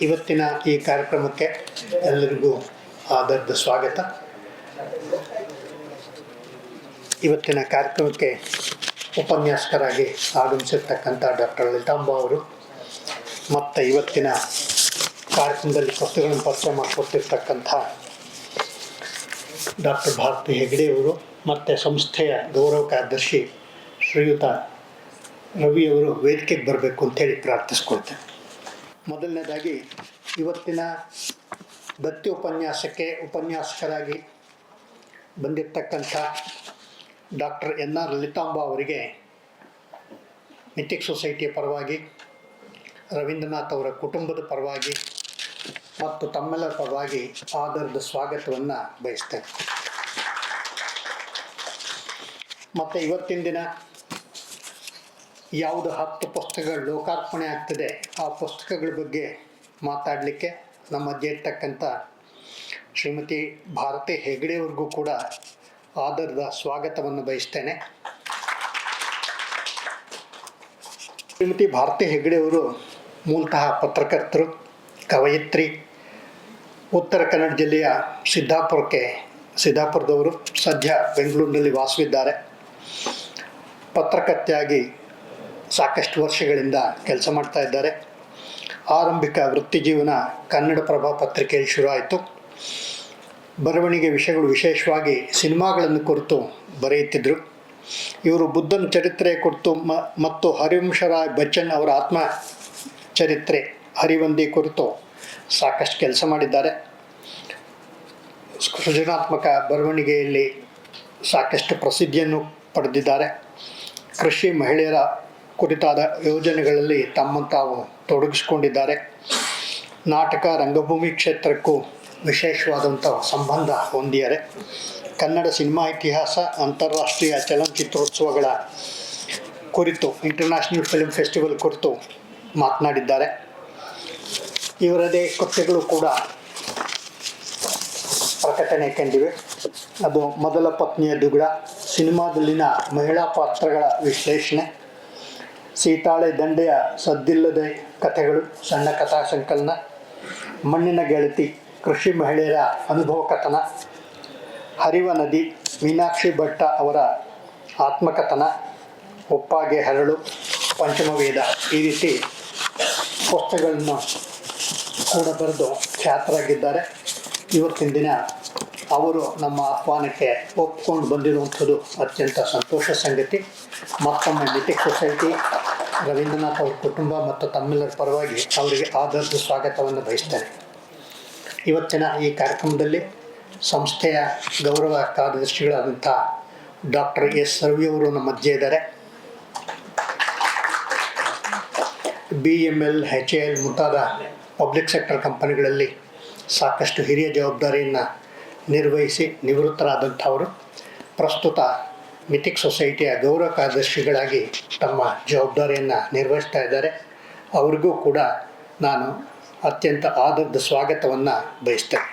ಇವತ್ತಿನ ಈ ಕಾರ್ಯಕ್ರಮಕ್ಕೆ ಎಲ್ಲರಿಗೂ ಆದರದ ಸ್ವಾಗತ. ಇವತ್ತಿನ ಕಾರ್ಯಕ್ರಮಕ್ಕೆ ಉಪನ್ಯಾಸಕರಾಗಿ ಆಗಮಿಸಿರ್ತಕ್ಕಂಥ ಡಾಕ್ಟರ್ ಲಲಿತಾಂಬ ಅವರು ಮತ್ತು ಇವತ್ತಿನ ಕಾರ್ಯಕ್ರಮದಲ್ಲಿ ಪುಸ್ತಕಗಳನ್ನು ಪರಿಚಯ ಮಾಡಿಕೊಟ್ಟಿರ್ತಕ್ಕಂಥ ಡಾಕ್ಟರ್ ಭಾರತಿ ಹೆಗ್ಡೆಯವರು ಮತ್ತು ಸಂಸ್ಥೆಯ ಗೌರವ ಕಾರ್ಯದರ್ಶಿ ಶ್ರೀಯುತ ರವಿಯವರು ವೇದಿಕೆಗೆ ಬರಬೇಕು ಅಂತೇಳಿ ಪ್ರಾರ್ಥಿಸ್ಕೊಳ್ತೇನೆ. ಮೊದಲನೇದಾಗಿ ಇವತ್ತಿನ ದತ್ತಿ ಉಪನ್ಯಾಸಕ್ಕೆ ಉಪನ್ಯಾಸಕರಾಗಿ ಬಂದಿರತಕ್ಕಂಥ ಡಾಕ್ಟರ್ NR ಲಲಿತಾಂಬ ಅವರಿಗೆ ಮಿಥಿಕ್ ಸೊಸೈಟಿಯ ಪರವಾಗಿ, ರವೀಂದ್ರನಾಥ್ ಅವರ ಕುಟುಂಬದ ಪರವಾಗಿ ಮತ್ತು ತಮ್ಮೆಲ್ಲರ ಪರವಾಗಿ ಆದರದ ಸ್ವಾಗತವನ್ನು ಬಯಸ್ತೇನೆ. ಮತ್ತು ಇವತ್ತಿನ ದಿನ ಯಾವುದು 10 ಪುಸ್ತಕಗಳು ಲೋಕಾರ್ಪಣೆ ಆಗ್ತದೆ ಆ ಪುಸ್ತಕಗಳ ಬಗ್ಗೆ ಮಾತಾಡಲಿಕ್ಕೆ ನಮ್ಮ ಮಧ್ಯೆ ಇರ್ತಕ್ಕಂಥ ಶ್ರೀಮತಿ ಭಾರತಿ ಹೆಗ್ಡೆಯವ್ರಿಗೂ ಕೂಡ ಆದರದ ಸ್ವಾಗತವನ್ನು ಬಯಸ್ತೇನೆ. ಶ್ರೀಮತಿ ಭಾರತಿ ಹೆಗ್ಡೆಯವರು ಮೂಲತಃ ಪತ್ರಕರ್ತರು, ಕವಯಿತ್ರಿ, ಉತ್ತರ ಕನ್ನಡ ಜಿಲ್ಲೆಯ ಸಿದ್ದಾಪುರದವರು. ಸದ್ಯ ಬೆಂಗಳೂರಿನಲ್ಲಿ ವಾಸವಿದ್ದಾರೆ. ಪತ್ರಕರ್ತೆಯಾಗಿ ಸಾಕಷ್ಟು ವರ್ಷಗಳಿಂದ ಕೆಲಸ ಮಾಡ್ತಾ ಇದ್ದಾರೆ. ಆರಂಭಿಕ ವೃತ್ತಿ ಜೀವನ ಕನ್ನಡಪ್ರಭ ಪತ್ರಿಕೆಯಲ್ಲಿ ಶುರು ಆಯಿತು. ಬರವಣಿಗೆ ವಿಷಯಗಳು ವಿಶೇಷವಾಗಿ ಸಿನಿಮಾಗಳನ್ನು ಕುರಿತು ಬರೆಯುತ್ತಿದ್ದರು. ಇವರು ಬುದ್ಧನ ಚರಿತ್ರೆ ಕುರಿತು ಮತ್ತು ಹರಿವಂಶರಾಯ್ ಬಚ್ಚನ್ ಅವರ ಆತ್ಮಚರಿತ್ರೆ ಹರಿವಂದಿ ಕುರಿತು ಸಾಕಷ್ಟು ಕೆಲಸ ಮಾಡಿದ್ದಾರೆ. ಸೃಜನಾತ್ಮಕ ಬರವಣಿಗೆಯಲ್ಲಿ ಸಾಕಷ್ಟು ಪ್ರಸಿದ್ಧಿಯನ್ನು ಪಡೆದಿದ್ದಾರೆ. ಕೃಷಿ, ಮಹಿಳೆಯರ ಕುರಿತಾದ ಯೋಜನೆಗಳಲ್ಲಿ ತಮ್ಮನ್ನು ತಾವು ತೊಡಗಿಸಿಕೊಂಡಿದ್ದಾರೆ. ನಾಟಕ, ರಂಗಭೂಮಿ ಕ್ಷೇತ್ರಕ್ಕೂ ವಿಶೇಷವಾದಂಥ ಸಂಬಂಧ ಹೊಂದಿದ್ದಾರೆ. ಕನ್ನಡ ಸಿನಿಮಾ ಇತಿಹಾಸ, ಅಂತಾರಾಷ್ಟ್ರೀಯ ಚಲನಚಿತ್ರೋತ್ಸವಗಳ ಕುರಿತು, ಇಂಟರ್ನ್ಯಾಷನಲ್ ಫಿಲ್ಮ್ ಫೆಸ್ಟಿವಲ್ ಕುರಿತು ಮಾತನಾಡಿದ್ದಾರೆ. ಇವರದೇ ಕೃತಿಗಳು ಕೂಡ ಪ್ರಕಟಣೆ ಕಂಡಿವೆ. ಅದು ಮೊದಲ ಪತ್ನಿಯ ದುಗುಡ, ಸಿನಿಮಾದಲ್ಲಿನ ಮಹಿಳಾ ಪಾತ್ರಗಳ ವಿಶ್ಲೇಷಣೆ, ಸೀತಾಳೆ ದಂಡೆಯ ಸದ್ದಿಲ್ಲದೆ ಕಥೆಗಳು, ಸಣ್ಣ ಕಥಾ ಸಂಕಲನ, ಮಣ್ಣಿನ ಗೆಳತಿ, ಕೃಷಿ ಮಹಿಳೆಯರ ಅನುಭವ ಕಥನ, ಹರಿವ ನದಿ, ಮೀನಾಕ್ಷಿ ಭಟ್ಟ ಅವರ ಆತ್ಮಕಥನ, ಒಪ್ಪಾಗೆ ಹರಳು, ಪಂಚಮವೇದ, ಈ ರೀತಿ ಪುಸ್ತಕಗಳನ್ನು ಕೂಡ ಬರೆದು ಖ್ಯಾತರಾಗಿದ್ದಾರೆ. ಇವತ್ತಿನ ದಿನ ಅವರು ನಮ್ಮ ಆಹ್ವಾನಕ್ಕೆ ಒಪ್ಪಿಕೊಂಡು ಬಂದಿರುವಂಥದ್ದು ಅತ್ಯಂತ ಸಂತೋಷ ಸಂಗತಿ. ಮತ್ತೊಮ್ಮೆ ಮಿಥಿಕ್ ಸೊಸೈಟಿ, ರವೀಂದ್ರನಾಥ್ ಅವ್ರ ಕುಟುಂಬ ಮತ್ತು ತಮ್ಮೆಲ್ಲರ ಪರವಾಗಿ ಅವರಿಗೆ ಆದರದ ಸ್ವಾಗತವನ್ನು ಬಯಸ್ತೇನೆ. ಇವತ್ತಿನ ಈ ಕಾರ್ಯಕ್ರಮದಲ್ಲಿ ಸಂಸ್ಥೆಯ ಗೌರವ ಕಾರ್ಯದರ್ಶಿಗಳಾದಂಥ ಡಾಕ್ಟರ್ S ರವಿಯವರು ನಮ್ಮ ಮಧ್ಯೆ ಇದ್ದಾರೆ. BML, HAL ಮುಂತಾದ ಪಬ್ಲಿಕ್ ಸೆಕ್ಟರ್ ಕಂಪನಿಗಳಲ್ಲಿ ಸಾಕಷ್ಟು ಹಿರಿಯ ಜವಾಬ್ದಾರಿಯನ್ನು ನಿರ್ವಹಿಸಿ ನಿವೃತ್ತರಾದಂಥವರು ಪ್ರಸ್ತುತ ಮಿಥಿಕ್ ಸೊಸೈಟಿಯ ಗೌರವ ಕಾರ್ಯದರ್ಶಿಗಳಾಗಿ ತಮ್ಮ ಜವಾಬ್ದಾರಿಯನ್ನು ನಿರ್ವಹಿಸ್ತಾ ಇದ್ದಾರೆ. ಅವ್ರಿಗೂ ಕೂಡ ನಾನು ಅತ್ಯಂತ ಆದರದ ಸ್ವಾಗತವನ್ನು ಬಯಸ್ತೇನೆ.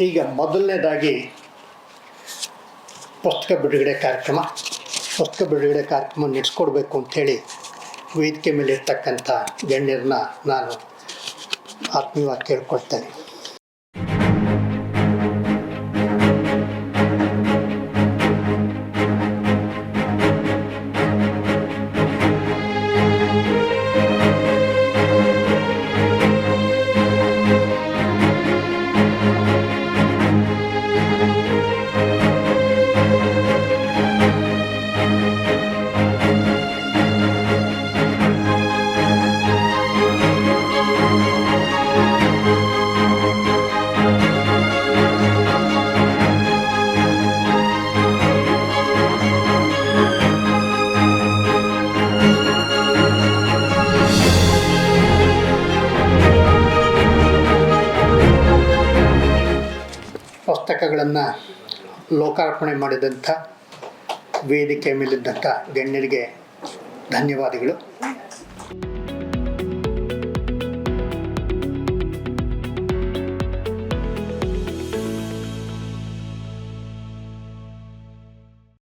ಈಗ ಮೊದಲನೇದಾಗಿ ಪುಸ್ತಕ ಬಿಡುಗಡೆ ಕಾರ್ಯಕ್ರಮ ನಡೆಸ್ಕೊಡ್ಬೇಕು ಅಂಥೇಳಿ ವೇದಿಕೆ ಮೇಲೆ ಇರ್ತಕ್ಕಂಥ ಗಣ್ಯರನ್ನ ನಾನು ಆತ್ಮೀಯವಾಗಿ ಕೇಳ್ಕೊಳ್ತೇನೆ. ಪುಸ್ತಕಗಳನ್ನು ಲೋಕಾರ್ಪಣೆ ಮಾಡಿದಂಥ ವೇದಿಕೆ ಮೇಲಿದ್ದಂಥ ಗಣ್ಯರಿಗೆ ಧನ್ಯವಾದಗಳು.